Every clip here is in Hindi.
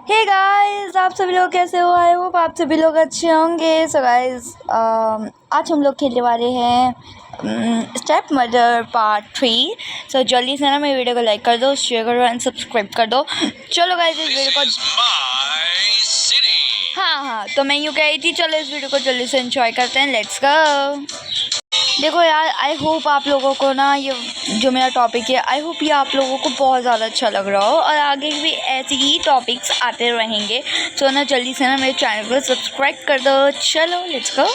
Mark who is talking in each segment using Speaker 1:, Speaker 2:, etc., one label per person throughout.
Speaker 1: हे गाइस, आप सभी लोग कैसे हो? आई होप आप सभी लोग अच्छे होंगे। सो गाइस, आज हम लोग खेलने वाले हैं स्टेप मदर पार्ट 3। सो जल्दी से ना मेरी वीडियो को लाइक कर दो, शेयर कर दो एंड सब्सक्राइब कर दो। चलो गाइस, इस वीडियो को हाँ, तो मैं यूँ कह रही थी, चलो इस वीडियो को जल्दी से एंजॉय करते हैं। Let's go. देखो यार, आई होप आप लोगों को ना ये जो मेरा टॉपिक है, आई होप ये आप लोगों को बहुत ज़्यादा अच्छा लग रहा हो और आगे भी ऐसे ही टॉपिक्स आते रहेंगे। तो ना जल्दी से ना मेरे चैनल को सब्सक्राइब कर दो। चलो लेट्स गो।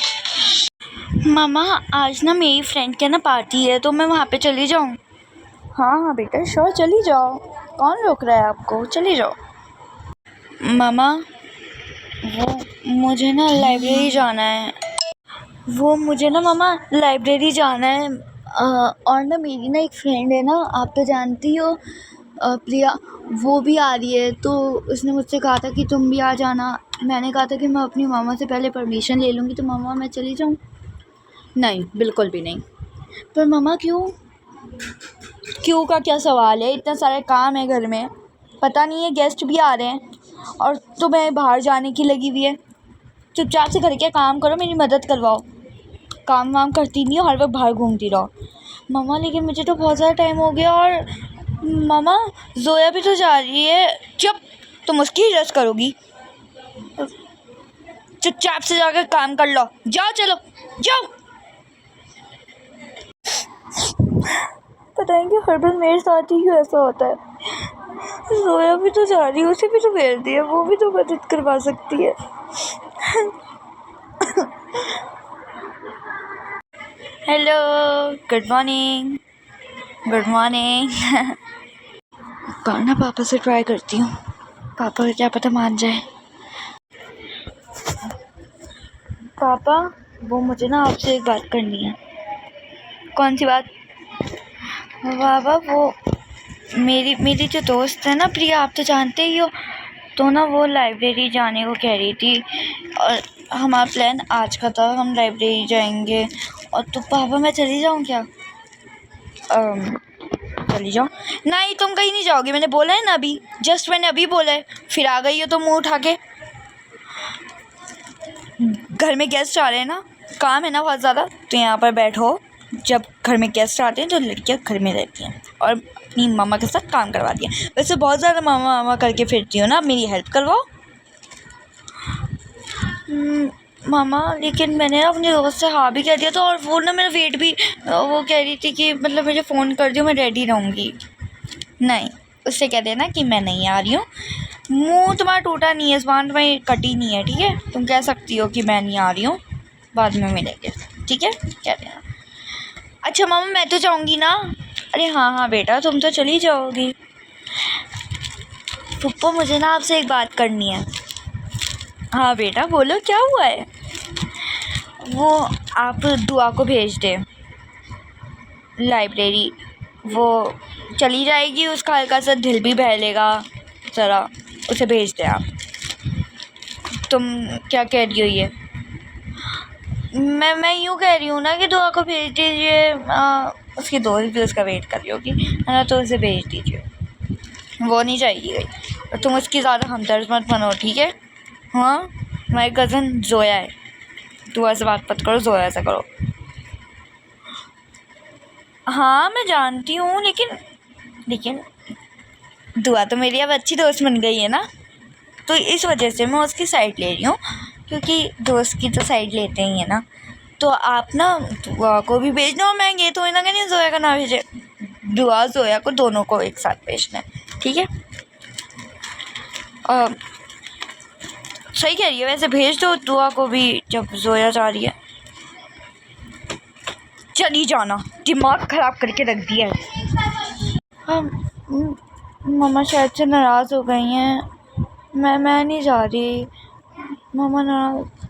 Speaker 1: मामा, आज ना मेरी फ्रेंड के ना पार्टी है, तो मैं वहाँ पे चली जाऊँ? हाँ बेटा, श्योर, चली जाओ। कौन रोक रहा है आपको? चली जाओ। मामा, वो मुझे ना लाइब्रेरी जाना है। वो मुझे ना मामा लाइब्रेरी जाना है। और ना मेरी ना एक फ्रेंड है ना, आप तो जानती हो, प्रिया, वो भी आ रही है। तो उसने मुझसे कहा था कि तुम भी आ जाना। मैंने कहा था कि मैं अपनी मामा से पहले परमिशन ले लूँगी। तो मामा, मैं चली जाऊँ? नहीं, बिल्कुल भी नहीं। पर मामा क्यों? क्यों का क्या सवाल है? इतना सारा काम है घर में, पता नहीं है, गेस्ट भी आ रहे हैं और तुम्हें बाहर जाने की लगी हुई है। चुपचाप से घर के काम करो, मेरी मदद करवाओ। काम वाम करती नहीं हो, हर वक्त बाहर घूमती रहो। मामा, लेकिन मुझे तो बहुत ज़्यादा टाइम हो गया। और मामा, जोया भी तो जा रही है। चुप, तुम उसकी ही रस करोगी। चुपचाप से जाकर काम कर लो। जाओ, चलो जाओ। पता नहीं कि हर बार मेरे साथ ही क्यों ऐसा होता है। जोया भी तो जा रही है, उसे भी तो भेज दिया, वो भी तो मदद करवा सकती है। Hello, good morning. Good morning. ना पापा से ट्राई करती हूँ, पापा को क्या पता मान जाए। पापा, वो मुझे ना आपसे एक बात करनी है। कौन सी बात? पापा, वो मेरी जो दोस्त है ना प्रिया, आप तो जानते ही हो, तो ना वो लाइब्रेरी जाने को कह रही थी और हमारा प्लान आज का था, हम लाइब्रेरी जाएंगे। और तो पापा, मैं चली जाऊँ क्या? चली जाओ। नहीं, तुम कहीं नहीं जाओगी, मैंने बोला है ना अभी, जस्ट मैंने अभी बोला है। फिर आ गई हो तो मुंह उठा के। घर में गेस्ट आ रहे हैं ना, काम है ना बहुत ज़्यादा, तो यहाँ पर बैठो। जब घर में गेस्ट आते हैं तो लड़कियाँ घर में रहती हैं और अपनी मामा के साथ काम करवाती हैं। वैसे बहुत ज़्यादा मामा मामा करके फिरती हो ना, मेरी हेल्प करवाओ। मामा, लेकिन मैंने ना अपने दोस्त से हाँ भी कह दिया था, और वो ना मेरा वेट भी, वो कह रही थी कि मतलब मुझे फ़ोन कर दियो, मैं रेडी रहूँगी। नहीं, उससे कह देना कि मैं नहीं आ रही हूँ। मुंह तुम्हारा टूटा नहीं है, ज़बान तुम्हारी कटी नहीं है, ठीक है? तुम कह सकती हो कि मैं नहीं आ रही हूँ, बाद में मिलेंगे, ठीक है? कह देना। अच्छा मामा, मैं तो जाऊँगी ना। अरे हाँ बेटा, तुम तो चली जाओगी। पप्पू, मुझे ना आपसे एक बात करनी है। हाँ बेटा, बोलो, क्या हुआ है? वो आप दुआ को भेज दें लाइब्रेरी। वो चली जाएगी, उसका हल्का सा दिल भी बहलेगा, ज़रा उसे भेज दें आप। तुम क्या कह रही हो ये? मैं यूँ कह रही हूँ ना कि दुआ को भेज दीजिए। उसकी दोस्त भी उसका वेट कर रही होगी, है ना, तो उसे भेज दीजिए। वो नहीं जाएगी गई, और तुम उसकी ज़्यादा हमदर्द मत बनो, ठीक है? हाँ, हमारी कज़न जोया है, दुआ से बात मत करो, जोया से करो। हाँ मैं जानती हूँ, लेकिन दुआ तो मेरी अब अच्छी दोस्त बन गई है ना, तो इस वजह से मैं उसकी साइड ले रही हूँ, क्योंकि दोस्त की तो साइड लेते ही है ना। तो आप ना दुआ को भी भेजना, और मैं ये तो ना कि नहीं जोया का ना भेजे, दुआ जोया को दोनों को एक साथ भेजना है, ठीक है? सही कह रही है, वैसे भेज दो दुआ को भी, जब जोया जा रही है। चली जाना, दिमाग ख़राब करके रख दिया है। मम्मा शायद से नाराज़ हो गई हैं। मैं नहीं जा रही, मम्मा नाराज़।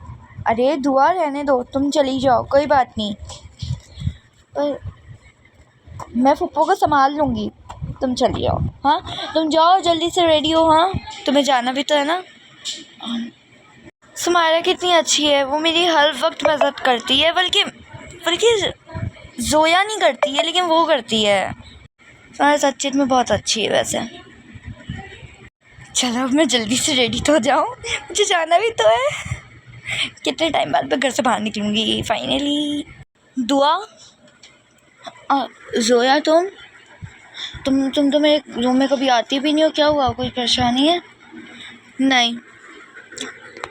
Speaker 1: अरे दुआ, रहने दो, तुम चली जाओ, कोई बात नहीं। पर मैं फुप्पो को संभाल लूँगी, तुम चली जाओ। हाँ, तुम जाओ, जल्दी से रेडी हो। हाँ, तुम्हें जाना भी तो है ना। सुमायरा कितनी अच्छी है, वो मेरी हर वक्त मदद करती है, बल्कि जोया नहीं करती है, लेकिन वो करती है। सुमायरा सच्ची में बहुत अच्छी है वैसे। चलो अब मैं जल्दी से रेडी तो हो जाऊँ, मुझे जाना भी तो है। कितने टाइम बाद मैं घर से बाहर निकलूँगी फाइनली। दुआ, जोया तुम तो मेरे रूम में कभी आती भी नहीं हो, क्या हुआ, कोई परेशानी है? नहीं,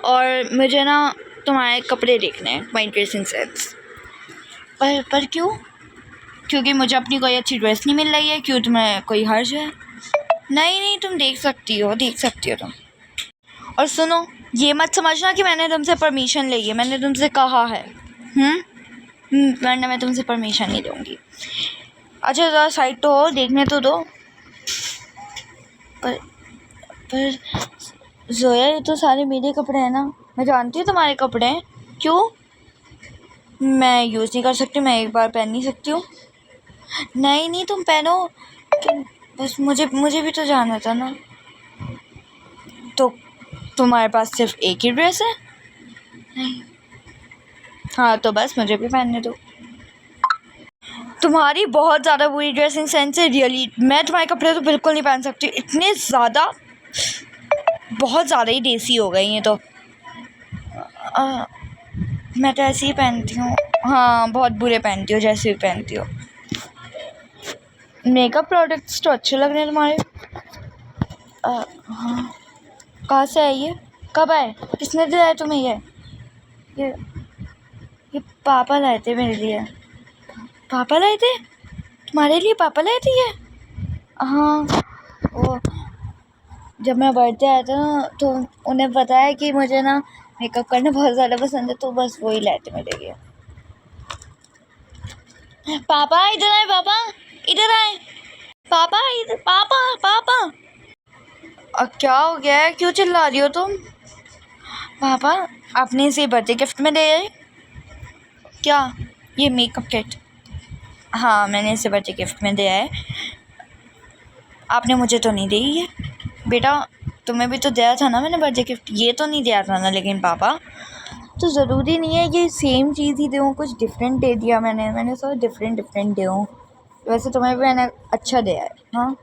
Speaker 1: और मुझे ना तुम्हारे कपड़े देखने हैं, माई ड्रेसिंग सेंस। पर क्यों? क्योंकि मुझे अपनी कोई अच्छी ड्रेस नहीं मिल रही है। क्यों, तुम्हें कोई हर्ज है? नहीं, तुम देख सकती हो तुम। और सुनो, ये मत समझना कि मैंने तुमसे परमिशन ली है, मैंने तुमसे कहा है। वरना मैं तुमसे परमिशन नहीं दूँगी। अच्छा ज़रा साइड तो हो, देखने तो दो। पर जोया, ये तो सारे मेरे कपड़े हैं ना। मैं जानती हूँ तुम्हारे कपड़े हैं। क्यों? मैं यूज़ नहीं कर सकती, मैं एक बार पहन नहीं सकती हूँ। नहीं, तुम पहनो, बस मुझे भी तो जाना था ना। तो तुम्हारे पास सिर्फ एक ही ड्रेस है? नहीं। हाँ तो बस मुझे भी पहनने दो। तुम्हारी बहुत ज़्यादा बुरी ड्रेसिंग सेंस है रियली। मैं तुम्हारे कपड़े तो बिल्कुल नहीं पहन सकती, इतने ज़्यादा, बहुत ज़्यादा ही देसी हो गई हैं। तो मैं तो ऐसे ही पहनती हूँ। हाँ, बहुत बुरे पहनती हो, जैसे भी पहनती हो। मेकअप प्रोडक्ट्स तो अच्छे लग रहे हैं तुम्हारे। हाँ, कहाँ से है ये? कब आए? किसने दिया तुम्हें ये पापा लाए थे मेरे लिए। पापा लाए थे तुम्हारे लिए? पापा लाए थे ये? हाँ, वो जब मैं बर्थडे आया था ना, तो उन्हें पता है कि मुझे ना मेकअप करना बहुत ज़्यादा पसंद है, तो बस वही लाए थे मेरे लिए। पापा इधर आए, पापा इधर आए, पापा इधर, पापा। क्या हो गया है, क्यों चिल्ला रही हो तुम? पापा, आपने इसे बर्थडे गिफ्ट में दिया है क्या? ये मेकअप किट? हाँ, मैंने इसे बर्थडे गिफ्ट में दिया है। आपने मुझे तो नहीं दी है बेटा, तुम्हें भी तो दिया था ना मैंने बर्थडे गिफ्ट। ये तो नहीं दिया था ना, लेकिन पापा तो ज़रूरी नहीं है कि सेम चीज़ ही दूँ, कुछ डिफरेंट दे दिया मैंने सब डिफरेंट दूँ। वैसे तुम्हें भी मैंने अच्छा दिया है। हाँ,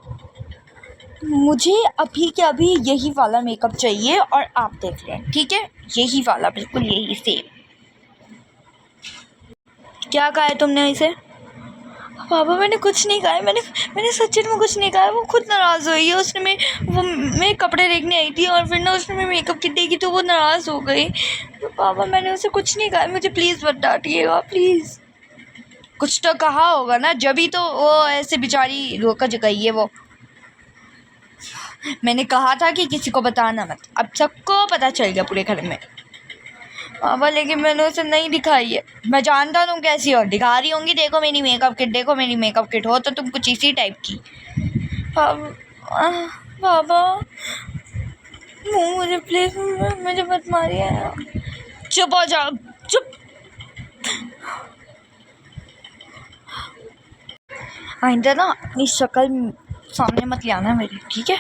Speaker 1: मुझे अभी के अभी यही वाला मेकअप चाहिए, और आप देख लें, ठीक है? यही वाला, बिल्कुल यही सेम। क्या कहा है तुमने इसे? पापा, मैंने कुछ नहीं कहा है, मैंने सच्ची में कुछ नहीं कहा है। वो खुद नाराज़ हुई है। उसने वो मेरे कपड़े देखने आई थी, और फिर ना उसने मेरे मेकअप किट देखी, तो वो नाराज़ हो गई। तो पापा, मैंने उसे कुछ नहीं कहा है, मुझे प्लीज़ मत डांटिएगा, प्लीज़। कुछ तो कहा होगा ना, जभी तो वो ऐसे बेचारी रोका गई है। वो मैंने कहा था कि किसी को बताना मत, अब सबको पता चल गया पूरे घर में। पापा, लेकिन मैंने उसे नहीं दिखाई है। मैं जानता तुम कैसी हो, दिखा रही होंगी, देखो मेरी मेकअप किट, देखो मेरी मेकअप किट। हो तो तुम कुछ इसी टाइप की। पापा, मुझे प्लीज़, मुझे मत मारिए। चुप हो जाओ, चुप। आइंदा ना अपनी शक्ल सामने मत ले आना मेरी, ठीक है?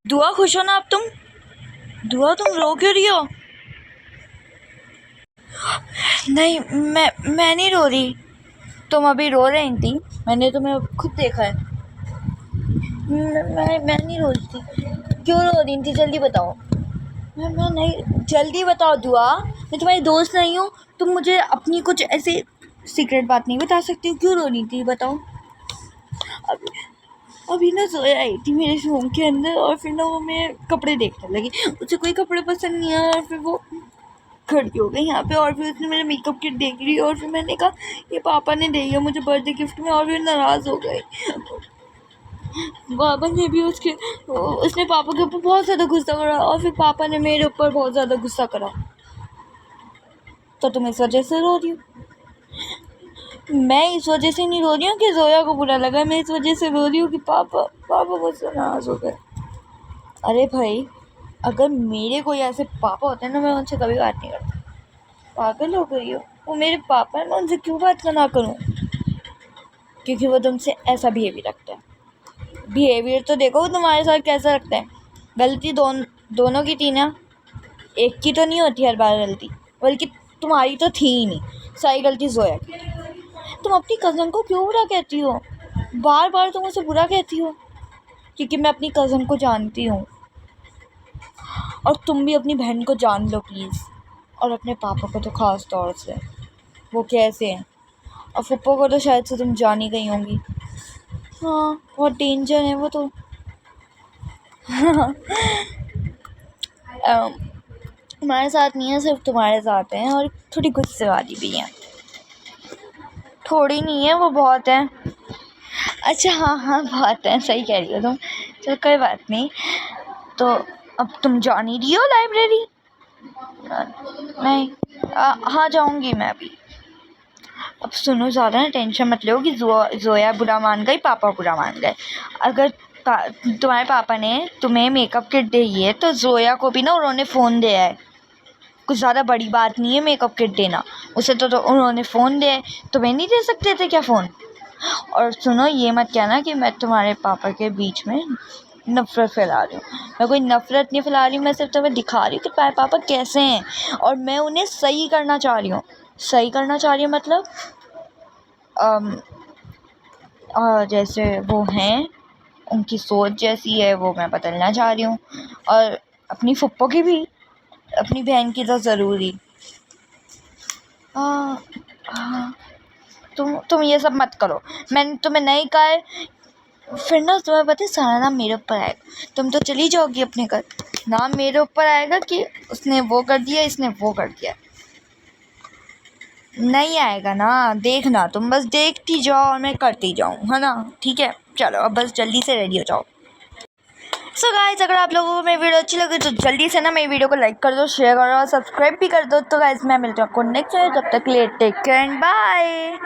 Speaker 1: दुआ, खुश हो ना अब तुम? दुआ, तुम रो क्यों रही हो? नहीं, मैं नहीं रो रही। तुम अभी रो रही थी, मैंने तुम्हें खुद देखा है। मैं नहीं रो रही थी। क्यों रो रही थी, जल्दी बताओ। मैं नहीं, जल्दी बताओ दुआ, मैं तुम्हारी दोस्त नहीं हूँ? तुम मुझे अपनी कुछ ऐसे सीक्रेट बात नहीं बता सकती हो? क्यों रो रही थी, बताओ। अभी ना जोया आई थी मेरे रूम के अंदर, और फिर ना वो मेरे कपड़े देखने लगी। उसे कोई कपड़े पसंद नहीं आया, और फिर वो खड़ी हो गई यहाँ पे, और फिर उसने मेरा मेकअप किट देख ली, और फिर मैंने कहा ये पापा ने दी है मुझे बर्थडे गिफ्ट में, और फिर नाराज़ हो गई। पापा ने भी उसने पापा के ऊपर बहुत ज़्यादा गुस्सा करा, और फिर पापा ने मेरे ऊपर बहुत ज़्यादा गुस्सा करा। तो तुम इस वजह से रो रही हो? मैं इस वजह से नहीं रो रही हूँ कि जोया को बुरा लगा, मैं इस वजह से रो रही हूँ कि पापा मुझसे नाराज़ हो गए। अरे भाई, अगर मेरे कोई ऐसे पापा होते हैं ना, मैं उनसे कभी बात नहीं करता। पागल हो गई हो? वो मेरे पापा है, मैं उनसे क्यों बात ना करूँ? क्योंकि वो तुमसे ऐसा बिहेवियर रखता है। बिहेवियर तो देखो वो तुम्हारे साथ कैसा रखता है। गलती दोनों की थी ना, एक की तो नहीं होती हर बार गलती। बल्कि तुम्हारी तो थी ही नहीं, सारी गलती जोया की। तुम अपनी कज़न को क्यों बुरा कहती हो? बार बार तुम उसे बुरा कहती हो। क्योंकि मैं अपनी कज़न को जानती हूँ, और तुम भी अपनी बहन को जान लो प्लीज़, और अपने पापा को तो ख़ास तौर से, वो कैसे हैं। और फुप्पो को तो शायद से तुम जान ही गई होंगी। हाँ, बहुत डेंजर है वो तो। तुम्हारे साथ नहीं है, सिर्फ तुम्हारे साथ हैं, और थोड़ी गुस्से वाली भी हैं। थोड़ी नहीं है, वो बहुत है। अच्छा हाँ हाँ, बहुत है, सही कह रही हो तुम। चलो कोई बात नहीं। तो अब तुम जा नहीं रही हो लाइब्रेरी? नहीं। हाँ जाऊँगी मैं अभी। अब सुनो, ज़्यादा ना टेंशन मत लो कि जोया बुरा मान गई, पापा बुरा मान गए। अगर तुम्हारे पापा ने तुम्हें मेकअप किट दी है तो जोया को भी ना उन्होंने फ़ोन दिया है। कुछ ज़्यादा बड़ी बात नहीं है मेकअप किट देना। उसे तो उन्होंने फ़ोन दिया है, तुम्हें नहीं दे सकते थे क्या फ़ोन? और सुनो, ये मत कहना कि मैं तुम्हारे पापा के बीच में नफ़रत फैला रही हूँ। मैं कोई नफ़रत नहीं फैला रही हूँ, मैं सिर्फ तुम्हें दिखा रही हूँ कि तुम्हारे पापा कैसे हैं, और मैं उन्हें सही करना चाह रही हूँ। सही करना चाह रही हूँ मतलब जैसे वो हैं, उनकी सोच जैसी है वो मैं बदलना चाह रही हूँ, और अपनी फुप्पो की भी, अपनी बहन की तो ज़रूरी। हाँ हाँ, तुम ये सब मत करो, मैंने तुम्हें नहीं कहा है। फिर ना तुम्हें पता है सारा नाम मेरे ऊपर आएगा, तुम तो चली जाओगी अपने घर। नाम मेरे ऊपर आएगा कि उसने वो कर दिया, इसने वो कर दिया। नहीं आएगा ना, देखना, तुम बस देखती जाओ और मैं करती जाऊँ, है ना? ठीक है, चलो अब बस जल्दी से रेडी हो जाओ। सो गाइस, अगर आप लोगों को मेरी वीडियो अच्छी लगी तो जल्दी से ना मेरी वीडियो को लाइक कर दो, शेयर करो और सब्सक्राइब भी कर दो। तो गाइस मैं मिलती हूँ आपको नेक्स्ट वीडियो, तब तक के लिए टेक केयर एंड बाय।